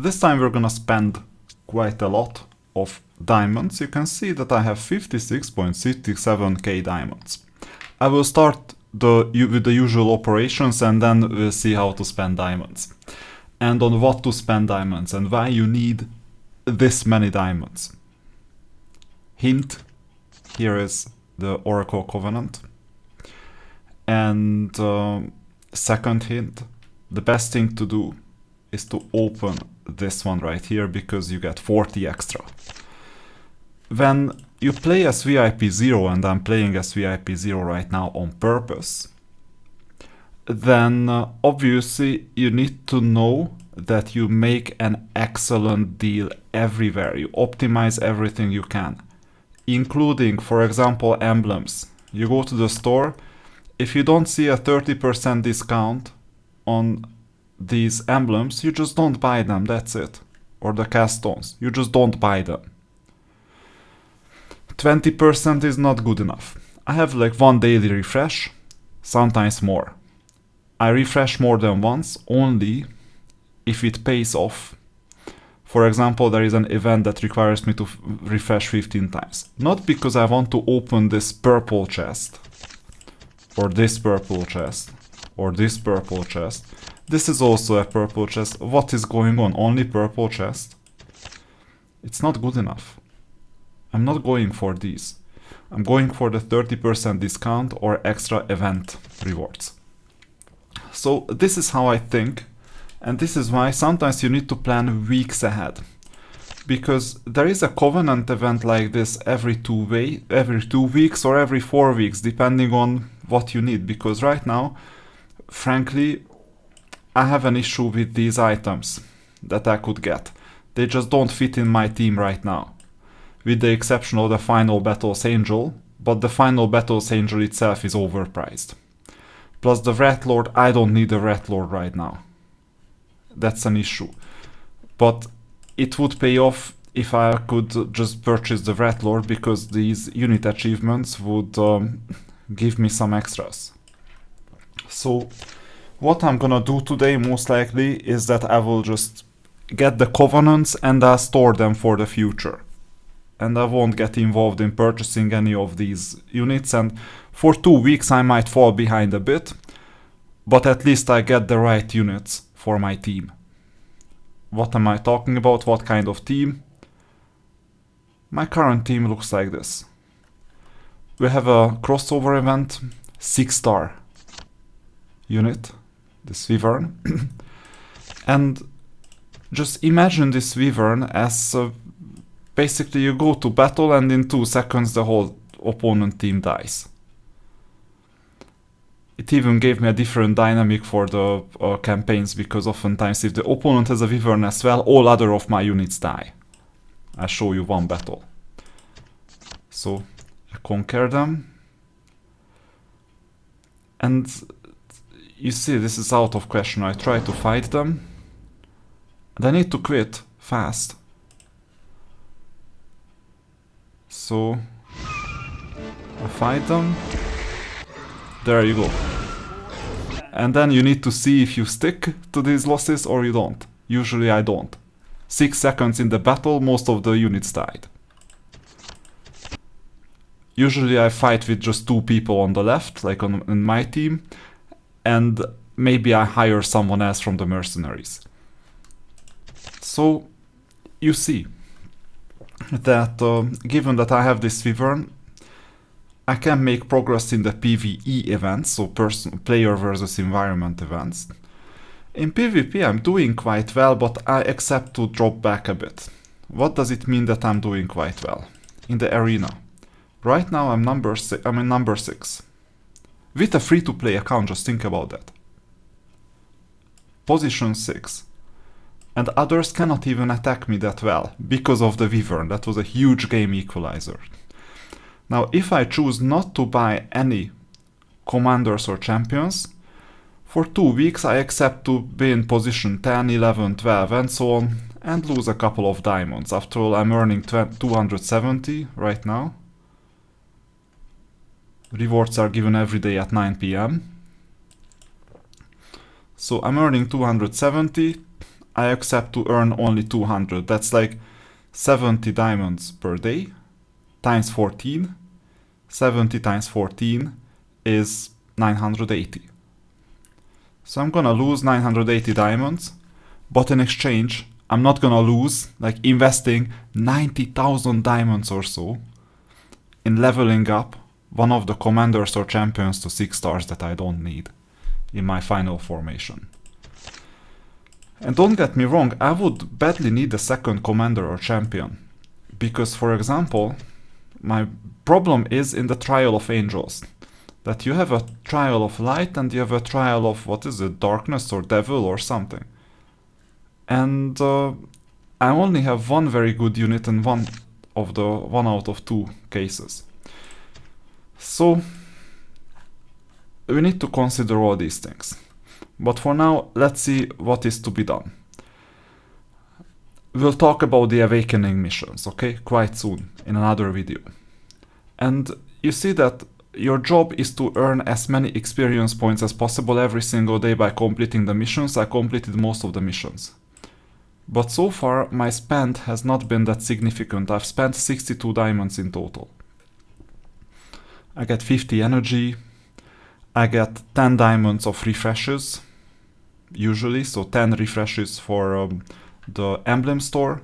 This time we're gonna spend quite a lot of diamonds. You can see that I have 56.67k diamonds. I will start with the usual operations and then we'll see how to spend diamonds. And on what to spend diamonds and why you need this many diamonds. Hint, here is the Oracle Covenant. And second hint, the best thing to do is to open this one right here because you get 40 extra. When you play as VIP0, and I'm playing as VIP0 right now on purpose, then obviously you need to know that you make an excellent deal everywhere. You optimize everything you can, including, for example, emblems. You go to the store, if you don't see a 30% discount on these emblems, you just don't buy them, that's it. Or the cast stones, you just don't buy them. 20% is not good enough. I have like one daily refresh, sometimes more. I refresh more than once only if it pays off. For example, there is an event that requires me to refresh 15 times. Not because I want to open this purple chest, or this purple chest, or this purple chest. This is also a purple chest. What is going on? Only purple chest? It's not good enough. I'm not going for these. I'm going for the 30% discount or extra event rewards. So this is how I think, and this is why sometimes you need to plan weeks ahead. Because there is a Covenant event like this every 2 weeks or every 4 weeks, depending on what you need. Because right now, frankly, I have an issue with these items that I could get. They just don't fit in my team right now. With the exception of the Final Battles Angel, but the Final Battles Angel itself is overpriced. Plus the Rat Lord, I don't need a Rat Lord right now. That's an issue. But it would pay off if I could just purchase the Rat Lord, because these unit achievements would give me some extras. So what I'm gonna do today most likely is that I will just get the Covenants and I'll store them for the future. And I won't get involved in purchasing any of these units, and for 2 weeks I might fall behind a bit, but at least I get the right units for my team. What am I talking about? What kind of team? My current team looks like this. We have a crossover event, 6-star unit, this Wyvern. And just imagine this Wyvern as basically you go to battle and in 2 seconds the whole opponent team dies. It even gave me a different dynamic for the campaigns, because oftentimes if the opponent has a Wyvern as well, all other of my units die. I'll show you one battle. So I conquer them. And you see, this is out of question. I try to fight them. And I need to quit fast. So I fight them. There you go. And then you need to see if you stick to these losses or you don't. Usually I don't. 6 seconds in the battle, most of the units died. Usually I fight with just 2 people on the left, like in my team, and maybe I hire someone else from the mercenaries. So you see that given that I have this Wyvern, I can make progress in the PvE events, so player versus environment events. In PvP I'm doing quite well, but I accept to drop back a bit. What does it mean that I'm doing quite well? In the arena. Right now I'm in number 6. With a free-to-play account, just think about that. Position 6. And others cannot even attack me that well, because of the Wyvern. That was a huge game equalizer. Now, if I choose not to buy any commanders or champions, for 2 weeks I accept to be in position 10, 11, 12 and so on, and lose a couple of diamonds. After all, I'm earning 270 right now. Rewards are given every day at 9 PM. So I'm earning 270. I accept to earn only 200. That's like 70 diamonds per day times 14. 70 times 14 is 980. So I'm gonna lose 980 diamonds, but in exchange, I'm not gonna lose, like, investing 90,000 diamonds or so in leveling up one of the commanders or champions to 6 stars that I don't need in my final formation. And don't get me wrong, I would badly need a second commander or champion. Because, for example, my problem is in the Trial of Angels. That you have a Trial of Light and you have a Trial of, what is it, Darkness or Devil or something. And I only have one very good unit in one out of two cases. So we need to consider all these things. But for now, let's see what is to be done. We'll talk about the awakening missions, okay? Quite soon, in another video. And you see that your job is to earn as many experience points as possible every single day by completing the missions. I completed most of the missions. But so far, my spend has not been that significant. I've spent 62 diamonds in total. I get 50 energy. I get 10 diamonds of refreshes, usually, so 10 refreshes for the emblem store.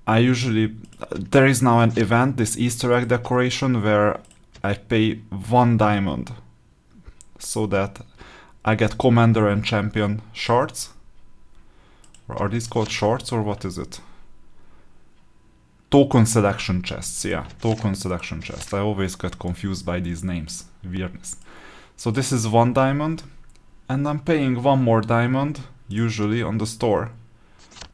There is now an event, this Easter egg decoration, where I pay 1 diamond so that I get commander and champion shards. Or are these called shards or what is it? Token selection chests, yeah, token selection chests. I always get confused by these names, weirdness. So this is 1 diamond, and I'm paying 1 more diamond, usually on the store.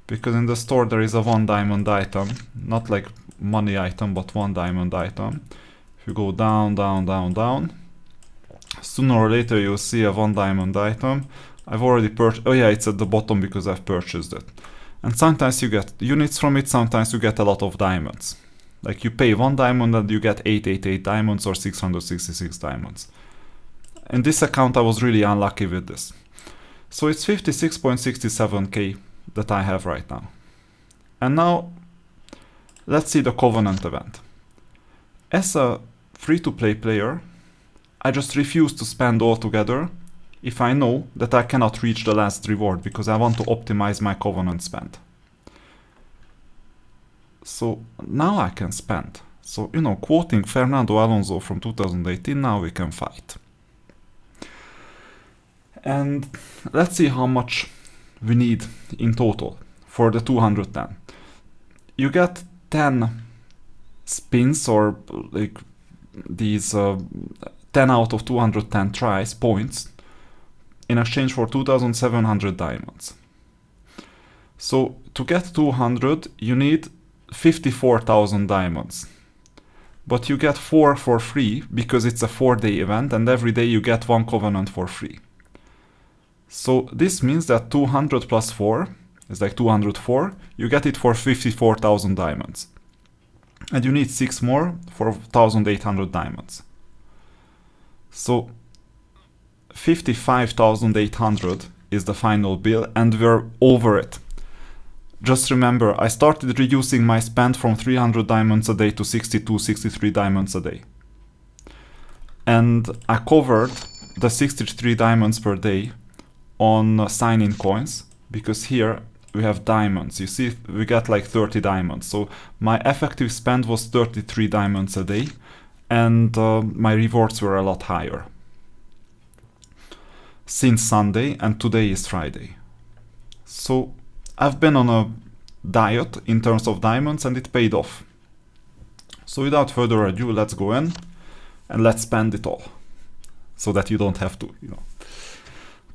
Because in the store there is a 1 diamond item, not like money item, but 1 diamond item. If you go down, down, down, down, sooner or later you'll see a 1 diamond item. I've already purchased, oh yeah, it's at the bottom because I've purchased it. And sometimes you get units from it, sometimes you get a lot of diamonds. Like you pay 1 diamond and you get 888 diamonds or 666 diamonds. In this account I was really unlucky with this. So it's 56.67k that I have right now. And now let's see the Covenant event. As a free-to-play player, I just refuse to spend altogether if I know that I cannot reach the last reward because I want to optimize my Covenant spend. So now I can spend. So, you know, quoting Fernando Alonso from 2018, now we can fight. And let's see how much we need in total for the 210. You get 10 spins or like these 10 out of 210 tries points in exchange for 2,700 diamonds. So to get 200 you need 54,000 diamonds. But you get 4 for free because it's a 4-day event and every day you get 1 Covenant for free. So this means that 200 plus 4 is like 204. You get it for 54,000 diamonds. And you need 6 more for 1,800 diamonds. So 55,800 is the final bill and we're over it. Just remember, I started reducing my spend from 300 diamonds a day to 62, 63 diamonds a day. And I covered the 63 diamonds per day on sign-in coins, because here we have diamonds. You see, we get like 30 diamonds. So my effective spend was 33 diamonds a day, and my rewards were a lot higher. Since Sunday, and today is Friday. So I've been on a diet in terms of diamonds, and it paid off. So without further ado, let's go in, and let's spend it all. So that you don't have to, you know.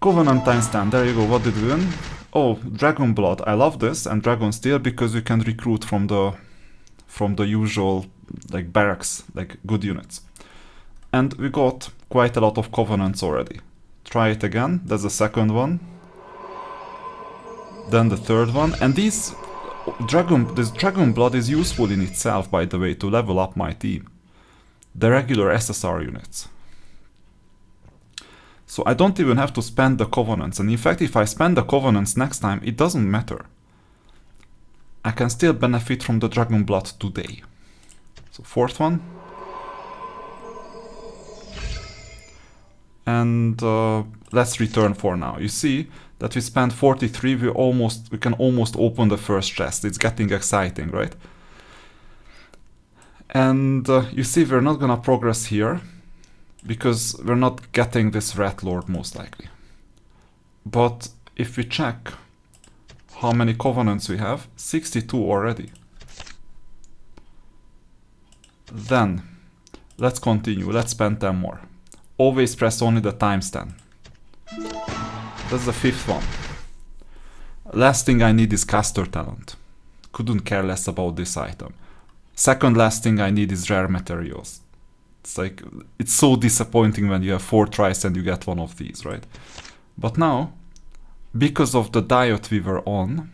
Covenant times 10, there you go, what did we win? Oh, Dragon Blood, I love this, and Dragon Steel, because you can recruit from the usual, like, barracks, like, good units. And we got quite a lot of Covenants already. Try it again, that's the second one. Then the third one, and this Dragon Blood is useful in itself, by the way, to level up my team. The regular SSR units. So I don't even have to spend the covenants. And in fact, if I spend the covenants next time, it doesn't matter. I can still benefit from the dragon blood today. So fourth one. And let's return for now. You see that we spent 43, we can almost open the first chest. It's getting exciting, right? And you see we're not gonna progress here because we're not getting this Rat Lord most likely. But if we check how many covenants we have, 62 already. Then let's continue, let's spend 10 more. Always press only the times 10. That's the fifth one. Last thing I need is caster talent. Couldn't care less about this item. Second last thing I need is rare materials. It's like, it's so disappointing when you have 4 tries and you get one of these, right? But now, because of the diet we were on,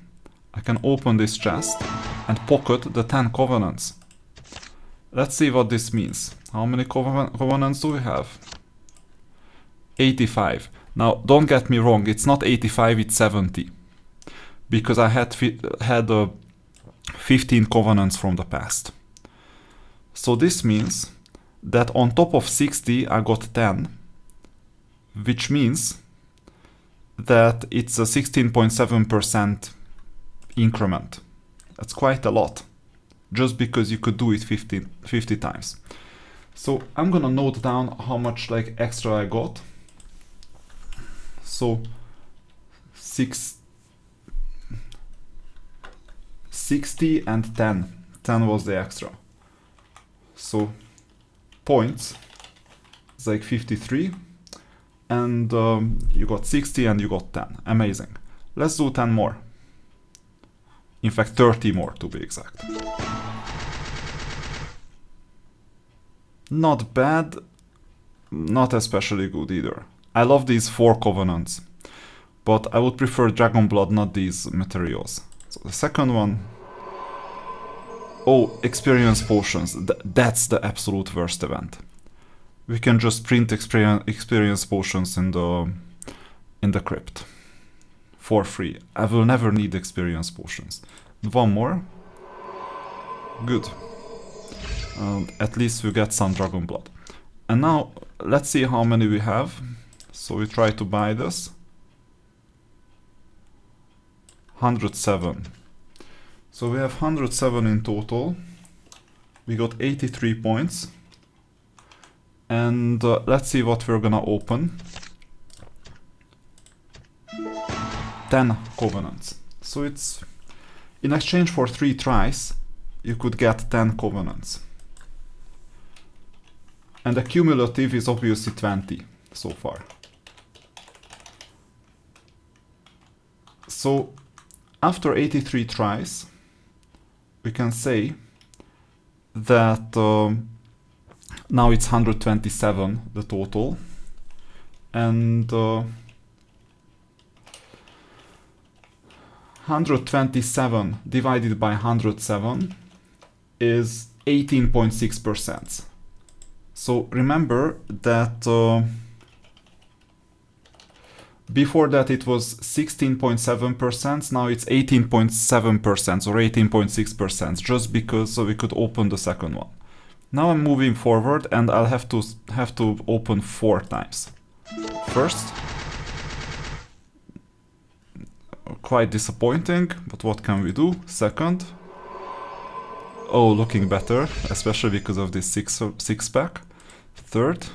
I can open this chest and pocket the 10 covenants. Let's see what this means. How many covenants do we have? 85. Now, don't get me wrong, it's not 85, it's 70. Because I had 15 covenants from the past. So this means that on top of 60 I got 10, which means that it's a 16.7% increment. That's quite a lot, just because you could do it 50 times. So I'm gonna note down how much like extra I got. So 60 and 10. 10 was the extra. So points is like 53. And you got 60 and you got 10. Amazing. Let's do 10 more. In fact, 30 more to be exact. Not bad. Not especially good either. I love these 4 covenants. But I would prefer dragon blood, not these materials. So the second one. Oh, experience potions. That's the absolute worst event. We can just print experience potions in the crypt for free. I will never need experience potions. One more. Good. At least we get some dragon blood. And now let's see how many we have. So we try to buy this. 107. So we have 107 in total. We got 83 points. And let's see what we're gonna open. 10 covenants. So it's, in exchange for 3 tries, you could get 10 covenants. And the cumulative is obviously 20 so far. So after 83 tries, we can say that now it's 127, the total. And 127 divided by 107 is 18.6%. So remember that before that it was 16.7%, now it's 18.7% or 18.6%, just because we could open the second one. Now I'm moving forward and I'll have to open 4 times. First, quite disappointing, but what can we do? Second, oh, looking better, especially because of this six pack. Third,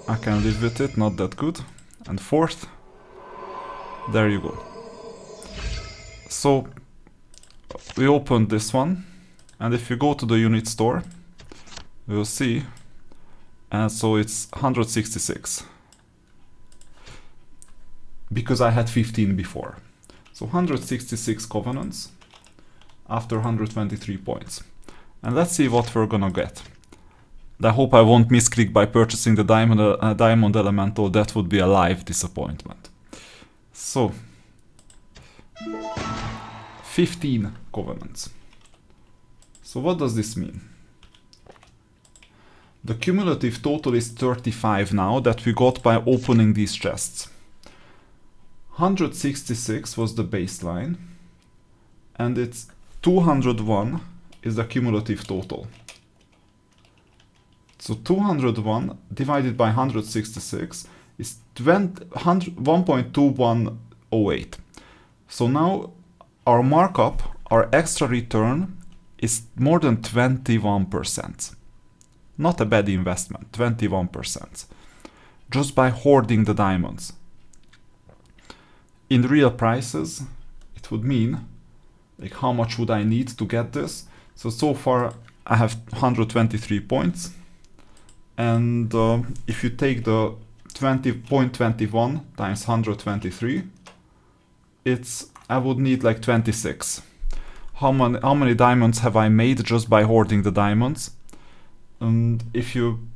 I can live with it, not that good. And fourth, there you go. So we opened this one, and if you go to the unit store, you'll see, and so it's 166. Because I had 15 before. So 166 covenants after 123 points. And let's see what we're gonna get. I hope I won't misclick by purchasing the diamond elemental. That would be a live disappointment. So 15 covenants. So what does this mean? The cumulative total is 35 now that we got by opening these chests. 166 was the baseline, and it's 201 is the cumulative total. So 201 divided by 166 is 1.2108. So now our markup, our extra return, is more than 21%. Not a bad investment, 21%. Just by hoarding the diamonds. In real prices, it would mean, like, how much would I need to get this? So far I have 123 points. And if you take the 20.21 times 123, I would need like 26. How many diamonds have I made just by hoarding the diamonds? And if you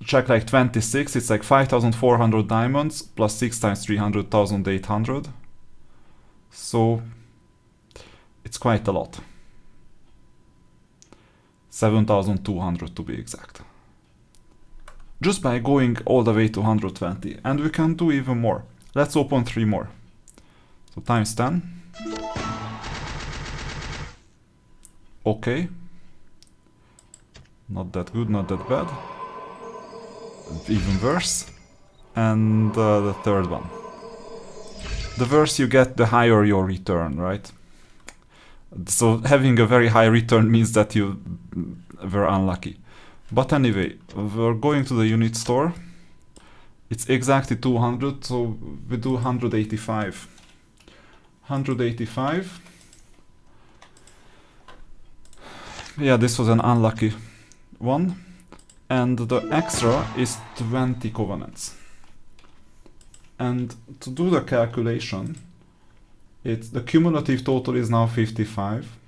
check like 26, it's like 5,400 diamonds plus 6 times 300, 1,800. So it's quite a lot. 7,200 to be exact. Just by going all the way to 120. And we can do even more. Let's open 3 more. So times 10. Okay. Not that good, not that bad. Even worse. And the third one. The worse you get, the higher your return, right? So having a very high return means that you were unlucky. But anyway, we're going to the unit store. It's exactly 200, so we do 185. 185. Yeah, this was an unlucky one. And the extra is 20 covenants. And to do the calculation, the cumulative total is now 55.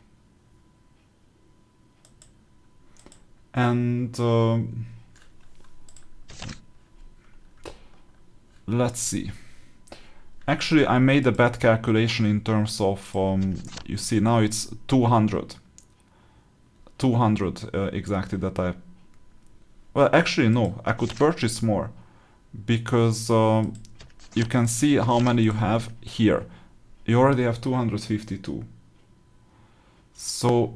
And let's see. Actually, I made a bad calculation in terms of, you see, now it's 200. 200 exactly that I... Well, actually, no, I could purchase more. Because you can see how many you have here. You already have 252. So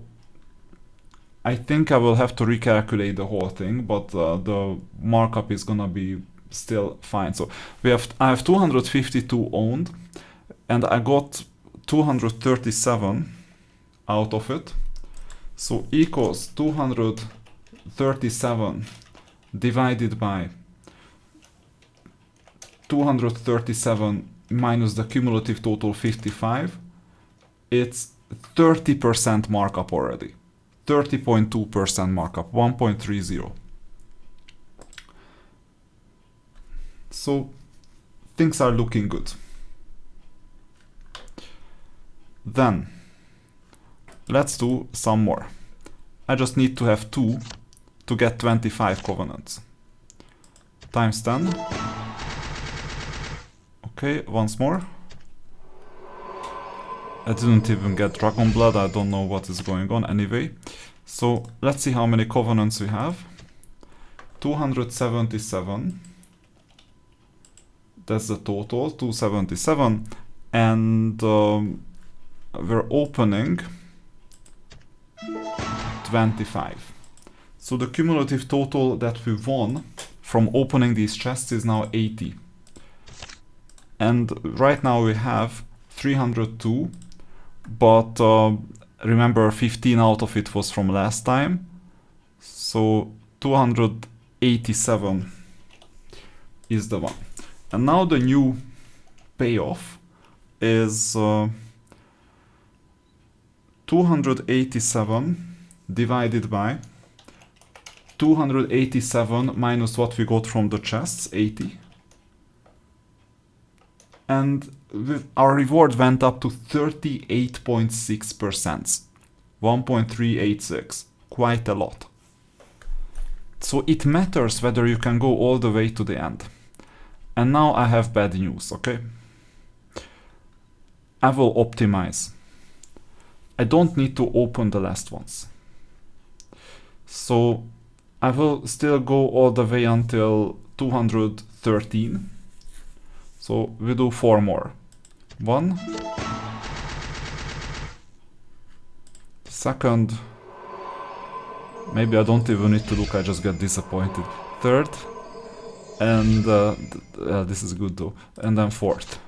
I think I will have to recalculate the whole thing, but the markup is gonna be still fine. So I have 252 owned, and I got 237 out of it. So equals 237 divided by 237 minus the cumulative total 55. It's 30% markup already. 30.2% markup, 1.30. So things are looking good. Then let's do some more. I just need to have 2 to get 25 covenants. Times 10. Okay, once more. I didn't even get dragon blood, I don't know what is going on anyway. So let's see how many covenants we have. 277. That's the total, 277. And we're opening 25. So the cumulative total that we won from opening these chests is now 80. And right now we have 302, but remember 15 out of it was from last time. So 287 is the one. And now the new payoff is 287 divided by 287 minus what we got from the chests, 80. And our reward went up to 38.6%, 1.386, quite a lot. So it matters whether you can go all the way to the end. And now I have bad news, okay? I will optimize. I don't need to open the last ones. So I will still go all the way until 213. So we do 4 more. 1. Second. Maybe I don't even need to look, I just get disappointed. Third. And this is good though. And then fourth.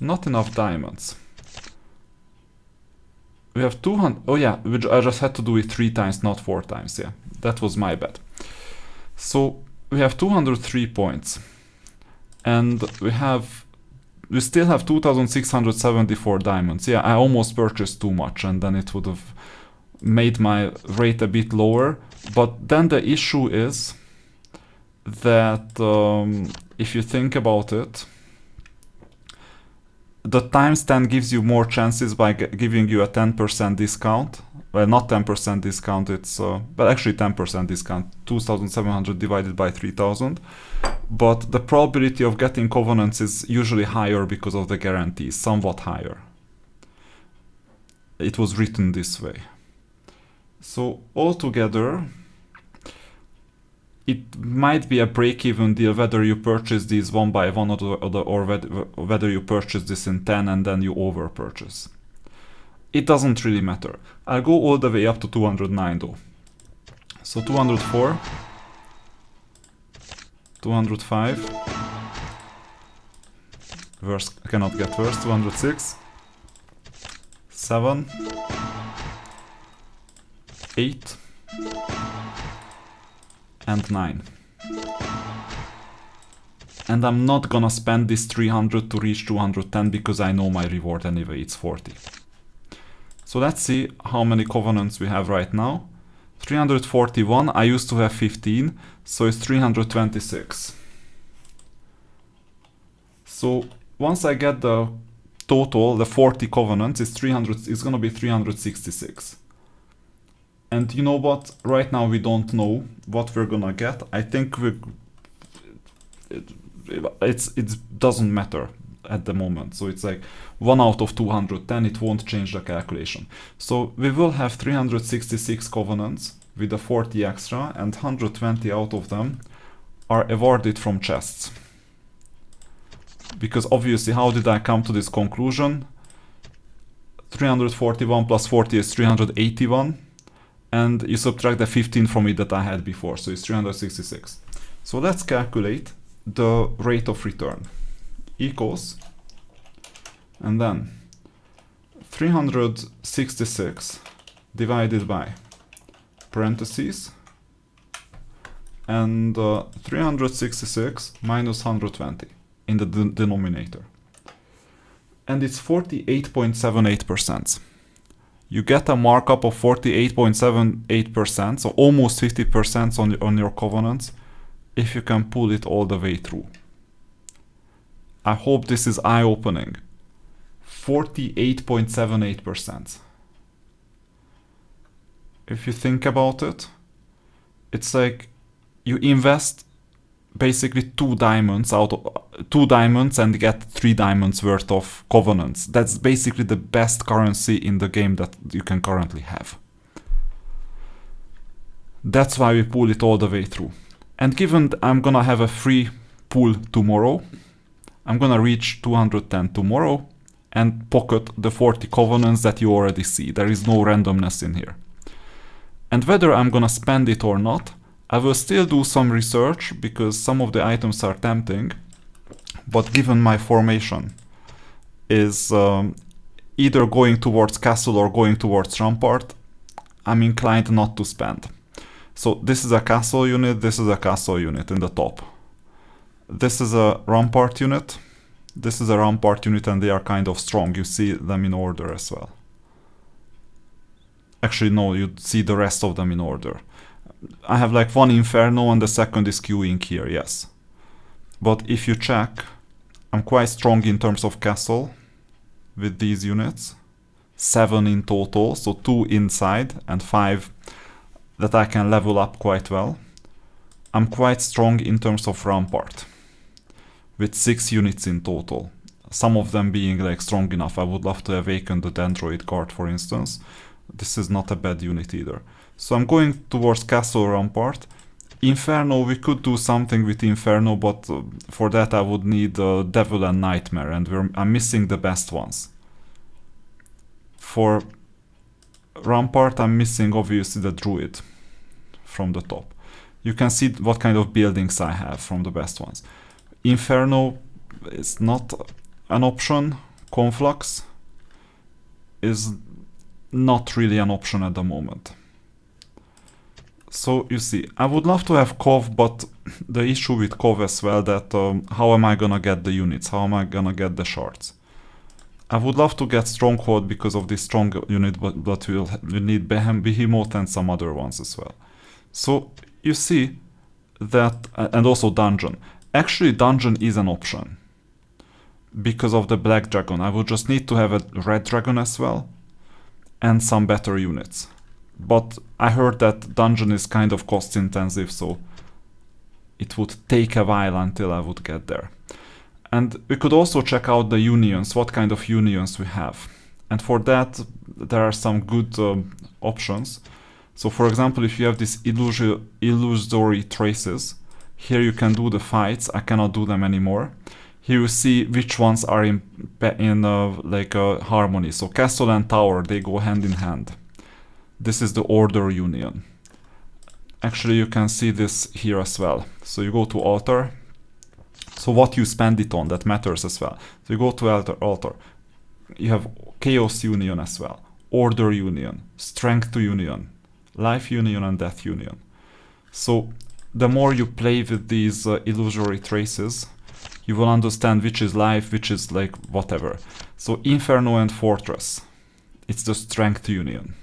Not enough diamonds. We have 200. Oh yeah, I just had to do it 3 times, not 4 times. Yeah, that was my bad. So we have 203 points. And we still have 2,674 diamonds. Yeah, I almost purchased too much and then it would have made my rate a bit lower. But then the issue is that if you think about it, the times 10 gives you more chances by giving you a 10% discount. Well, not 10% discount, it's but actually 10% discount, 2,700 divided by 3,000. But the probability of getting covenants is usually higher because of the guarantees, somewhat higher. It was written this way. So altogether, it might be a break-even deal whether you purchase these one by one or whether you purchase this in 10 and then you over-purchase. It doesn't really matter. I'll go all the way up to 209 though. So 204, 205, worse, cannot get worse, 206, 7, 8, and 9. And I'm not gonna spend this 300 to reach 210 because I know my reward anyway, it's 40. So let's see how many covenants we have right now. 341, I used to have 15, so it's 326. So once I get the total, the 40 covenants, it's gonna be 366. And you know what? Right now we don't know what we're gonna get. I think it doesn't matter at the moment. So it's like 1 out of 210, it won't change the calculation. So we will have 366 covenants with the 40 extra, and 120 out of them are awarded from chests. Because obviously, how did I come to this conclusion? 341 plus 40 is 381. And you subtract the 15 from it that I had before, so it's 366. So let's calculate the rate of return. Equals, and then 366 divided by parentheses, and 366 minus 120 in the denominator. And it's 48.78%. You get a markup of 48.78%, so almost 50% on your covenants, if you can pull it all the way through. I hope this is eye-opening. 48.78%. If you think about it, it's like you invest basically 2 diamonds and get 3 diamonds worth of covenants. That's basically the best currency in the game that you can currently have. That's why we pull it all the way through. And given I'm gonna have a free pull tomorrow, I'm gonna reach 210 tomorrow and pocket the 40 covenants that you already see. There is no randomness in here. And whether I'm gonna spend it or not, I will still do some research because some of the items are tempting, but given my formation is either going towards castle or going towards rampart, I'm inclined not to spend. So this is a castle unit, this is a castle unit in the top. This is a rampart unit, this is a rampart unit, and they are kind of strong. You see them in order as well. Actually no, you see the rest of them in order. I have like 1 Inferno and the second is queuing here, yes. But if you check, I'm quite strong in terms of castle with these units. 7 in total, so 2 inside and 5 that I can level up quite well. I'm quite strong in terms of rampart with 6 units in total. Some of them being like strong enough. I would love to awaken the Dendroid Guard, for instance. This is not a bad unit either. So I'm going towards castle rampart, Inferno, we could do something with Inferno, but for that I would need Devil and Nightmare, and I'm missing the best ones. For Rampart, I'm missing obviously the Druid from the top. You can see what kind of buildings I have from the best ones. Inferno is not an option. Conflux is not really an option at the moment. So you see, I would love to have Cov, but the issue with Cov as well, that how am I gonna get the units? How am I gonna get the shards? I would love to get Stronghold because of this strong unit, but we'll need Behemoth and some other ones as well. So you see that, and also Dungeon. Actually, Dungeon is an option because of the Black Dragon. I would just need to have a Red Dragon as well and some better units. But I heard that Dungeon is kind of cost intensive, so it would take a while until I would get there. And we could also check out the unions, what kind of unions we have. And for that, there are some good options. So for example, if you have these illusory traces, here you can do the fights. I cannot do them anymore. Here you see which ones are in harmony. So castle and tower, they go hand in hand. This is the order union. Actually, you can see this here as well. So you go to altar. So what you spend it on, that matters as well. So you go to altar. You have chaos union as well. Order union, strength to union, life union and death union. So the more you play with these illusory traces, you will understand which is life, which is like whatever. So Inferno and Fortress, it's the strength union.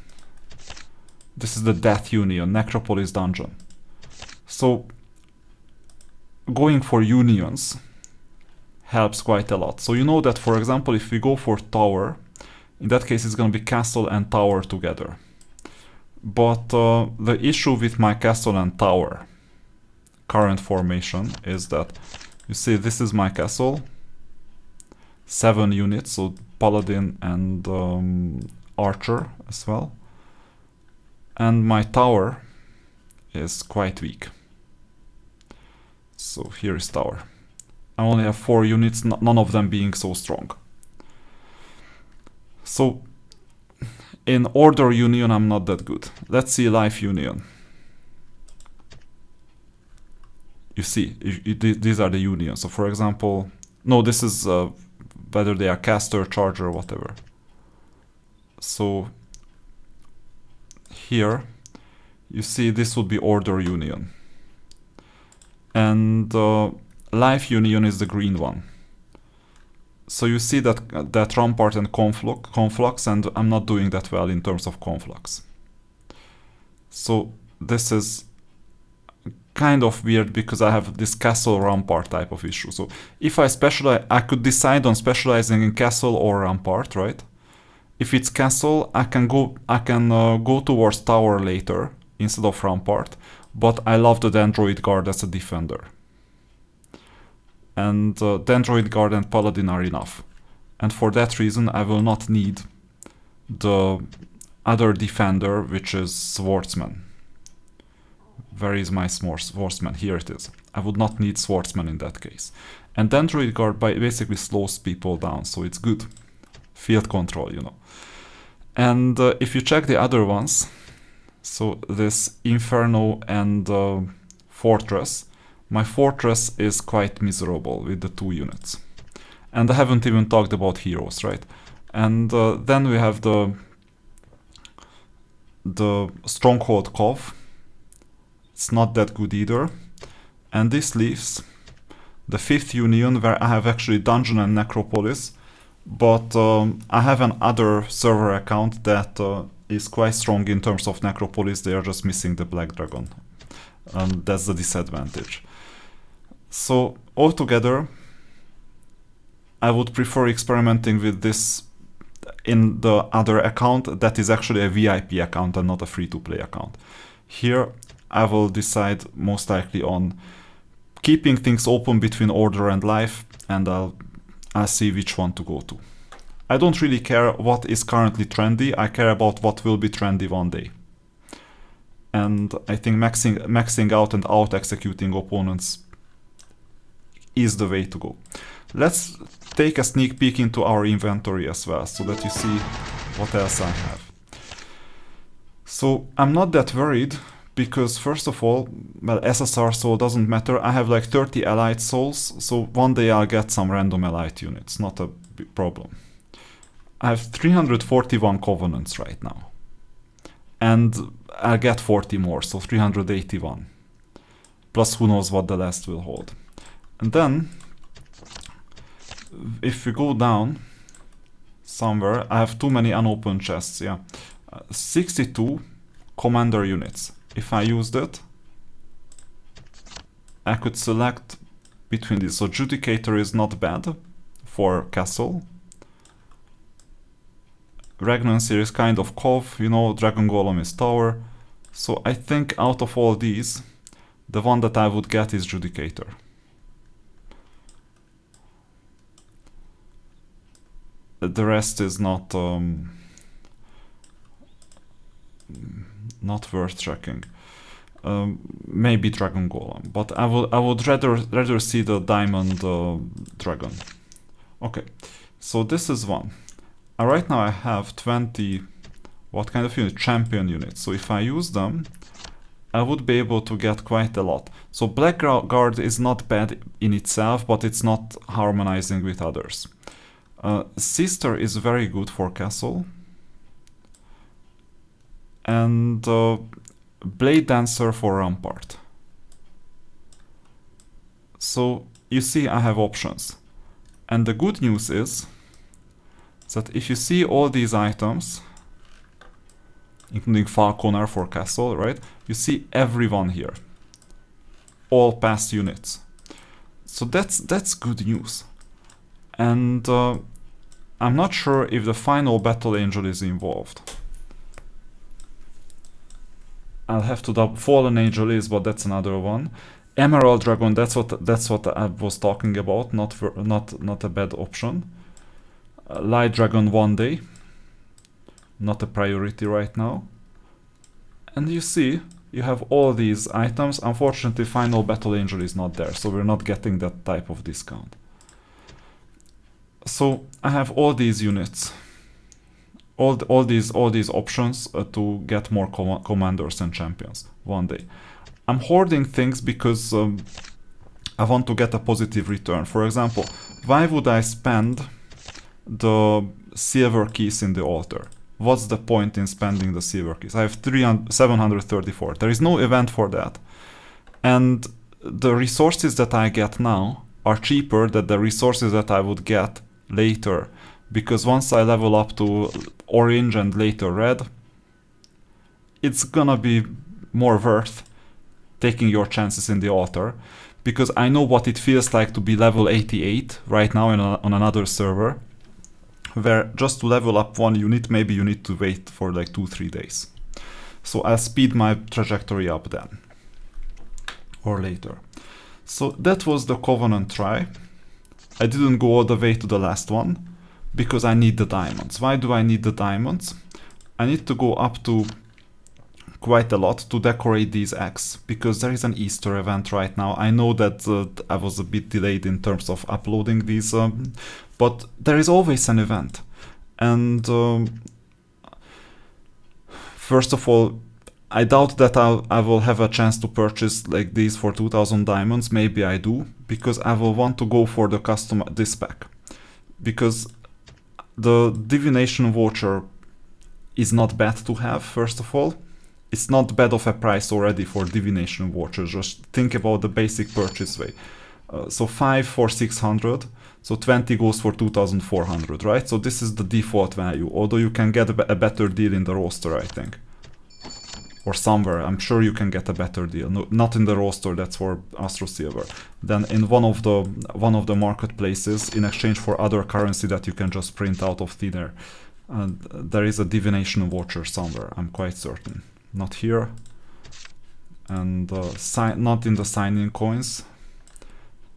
This is the death union, Necropolis dungeon. So going for unions helps quite a lot. So you know that, for example, if we go for tower, in that case it's going to be castle and tower together. But the issue with my castle and tower current formation is that, you see, this is my castle, 7 units, so paladin and archer as well. And my tower is quite weak. So here is tower. I only have 4 units, none of them being so strong. So in order union I'm not that good. Let's see life union. You see, these are the unions. So for example, no, this is whether they are caster, charger, whatever. So here you see this would be order union. And life union is the green one. So you see that Rampart and Conflux, and I'm not doing that well in terms of Conflux. So this is kind of weird because I have this castle Rampart type of issue. So if I specialize, I could decide on specializing in castle or Rampart, right? If it's castle, I can go towards tower later instead of Rampart, but I love the Dendroid Guard as a defender. And Dendroid Guard and Paladin are enough. And for that reason, I will not need the other defender, which is Swordsman. Where is my Swordsman? Here it is. I would not need Swordsman in that case. And Dendroid Guard basically slows people down, so it's good. Field control, you know. And if you check the other ones, so this Inferno and Fortress, my Fortress is quite miserable with the 2 units. And I haven't even talked about heroes, right? And then we have the Stronghold Cov. It's not that good either. And this leaves the 5th union, where I have actually Dungeon and Necropolis, but I have an other server account that is quite strong in terms of Necropolis. They are just missing the Black Dragon. That's the disadvantage. So altogether, I would prefer experimenting with this in the other account that is actually a VIP account and not a free-to-play account. Here I will decide most likely on keeping things open between order and life, and I'll see which one to go to. I don't really care what is currently trendy, I care about what will be trendy one day. and I think maxing out and out executing opponents is the way to go. Let's take a sneak peek into our inventory as well, so that you see what else I have. So I'm not that worried, because first of all, well, SSR soul doesn't matter. I have like 30 allied souls, so one day I'll get some random allied units, not a big problem. I have 341 covenants right now, and I'll get 40 more, so 381. Plus who knows what the last will hold. And then, if we go down somewhere, I have too many unopened chests, yeah. 62 commander units. If I used it, I could select between these. So Judicator is not bad for castle. Regnancy is kind of cov, you know, Dragon Golem is tower. So I think out of all these, the one that I would get is Judicator. The rest is not worth checking. Maybe Dragon Golem, but I would rather see the Diamond Dragon. Okay, so this is one. Right now I have 20, what kind of unit? Champion units. So if I use them, I would be able to get quite a lot. So Blackguard is not bad in itself, but it's not harmonizing with others. Sister is very good for castle. And Blade Dancer for Rampart. So you see I have options. And the good news is that if you see all these items, including Falconer for castle, right? You see everyone here. All past units. So that's good news. And I'm not sure if the final Battle Angel is involved. I'll have to double. Fallen Angel is, but that's another one. Emerald Dragon, that's what I was talking about. Not a bad option. Light Dragon one day. Not a priority right now. And you see, you have all these items. Unfortunately, Final Battle Angel is not there, so we're not getting that type of discount. So I have all these units. All these options to get more commanders and champions one day. I'm hoarding things because I want to get a positive return. For example, why would I spend the silver keys in the altar? What's the point in spending the silver keys? I have 734. There is no event for that. And the resources that I get now are cheaper than the resources that I would get later. Because once I level up to orange and later red, it's gonna be more worth taking your chances in the altar. Because I know what it feels like to be level 88 right now on another server, where just to level up one unit, maybe you need to wait for like 2-3 days. So I'll speed my trajectory up then, or later. So that was the Covenant try. I didn't go all the way to the last one, because I need the diamonds. Why do I need the diamonds? I need to go up to quite a lot to decorate these eggs, because there is an Easter event right now. I know that I was a bit delayed in terms of uploading these, but there is always an event. And first of all, I doubt that I will have a chance to purchase like these for 2000 diamonds. Maybe I do, because I will want to go for the custom this pack. Because the Divination voucher is not bad to have, first of all. It's not bad of a price already for Divination voucher. Just think about the basic purchase way. So 5 for 600, so 20 goes for 2400, right? So this is the default value, although you can get a better deal in the roster, I think. Or somewhere, I'm sure you can get a better deal. No, not in the roster, that's for Astro Silver. Then in one of the marketplaces, in exchange for other currency that you can just print out of thin air, there is a Divination voucher somewhere, I'm quite certain. Not here, and not in the sign-in coins.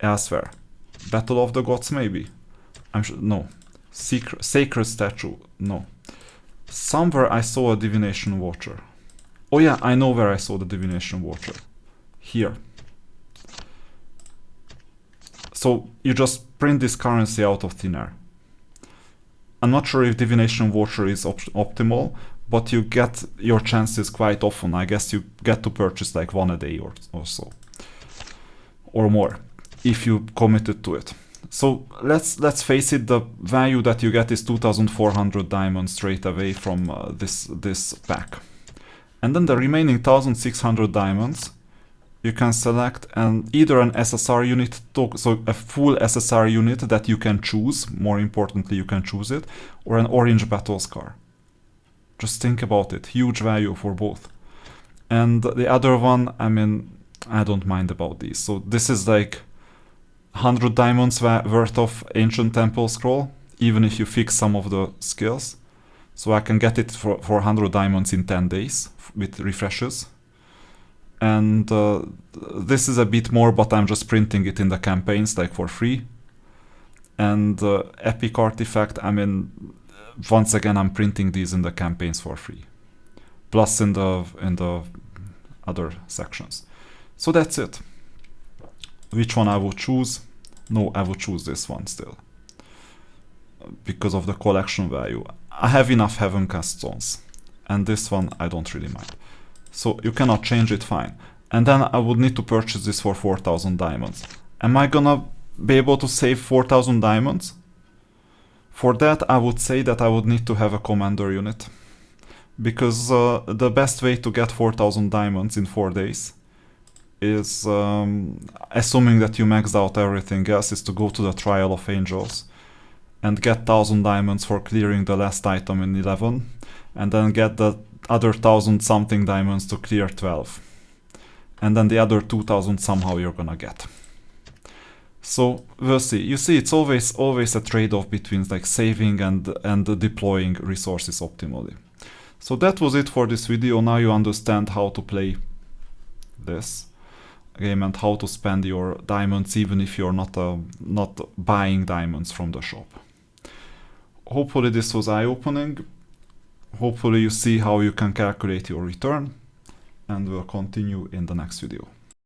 Elsewhere. Battle of the Gods, maybe? I'm sure. No. Sacred Statue, no. Somewhere I saw a Divination voucher. Oh yeah, I know where I saw the divination voucher. Here. So you just print this currency out of thin air. I'm not sure if divination voucher is optimal, but you get your chances quite often. I guess you get to purchase like one a day or so. Or more, if you committed to it. So let's face it, the value that you get is 2,400 diamonds straight away from this pack. And then the remaining 1,600 diamonds, you can select either an SSR unit, so a full SSR unit that you can choose, more importantly you can choose it, or an orange battle scar. Just think about it, huge value for both. And the other one, I mean, I don't mind about these. So this is like 100 diamonds worth of Ancient Temple Scroll, even if you fix some of the skills. So I can get it for 100 diamonds in 10 days with refreshes. And this is a bit more, but I'm just printing it in the campaigns like for free. And Epic Artifact, I mean, once again I'm printing these in the campaigns for free. Plus in the other sections. So that's it. Which one I would choose? No, I would choose this one still. Because of the collection value. I have enough Heaven Cast Stones. And this one I don't really mind. So you cannot change it, fine. And then I would need to purchase this for 4,000 diamonds. Am I gonna be able to save 4,000 diamonds? For that I would say that I would need to have a commander unit. Because the best way to get 4,000 diamonds in 4 days is, assuming that you maxed out everything else, is to go to the Trial of Angels and get 1,000 diamonds for clearing the last item in 11, and then get the other 1,000 something diamonds to clear 12. And then the other 2,000 somehow you're gonna get. So we'll see. You see, it's always a trade-off between like saving and deploying resources optimally. So that was it for this video. Now you understand how to play this game and how to spend your diamonds even if you're not buying diamonds from the shop. Hopefully this was eye-opening. Hopefully you see how you can calculate your return, and we'll continue in the next video.